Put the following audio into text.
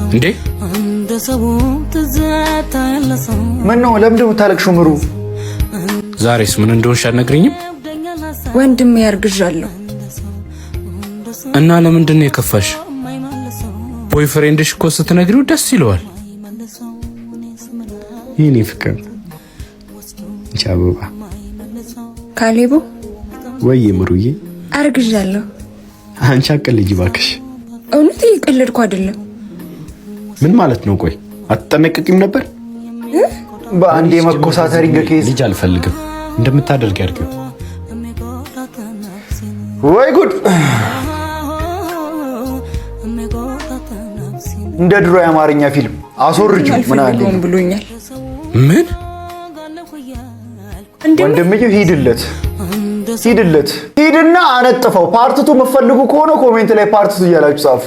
እንዴ ምን ነው ለምንድነው ታለቅሽው? ምሩ ዛሬስ ምን እንደሆንሽ አትነግሪኝም? ወንድም ያርግዣለሁ። እና ለምንድን ነው የከፋሽ? ቦይፍሬንድሽ እኮ ስትነግሪው ደስ ይለዋል። የኔ ፍቅር ቻበባ ካሌቦ ወይ ምሩዬ አርግዣለሁ። አንቺ አቀልጂ ባክሽ። እውነት እየቀለድኩ አይደለም። ምን ማለት ነው? ቆይ አትጠነቀቂም ነበር? በአንዴ መኮሳተሪንግ ኬዝ ልጅ አልፈልግም እንደምታደርግ ያድርገው። ወይ ጉድ! እንደ ድሮ የአማርኛ ፊልም አስወርጁ ምን አለ ብሎኛል። ምን ወንድምዬ ሂድለት ሂድና አነጥፈው። ፓርት 2 መፈልጉ ከሆነ ኮሜንት ላይ ፓርት 2 እያላችሁ ጻፉ።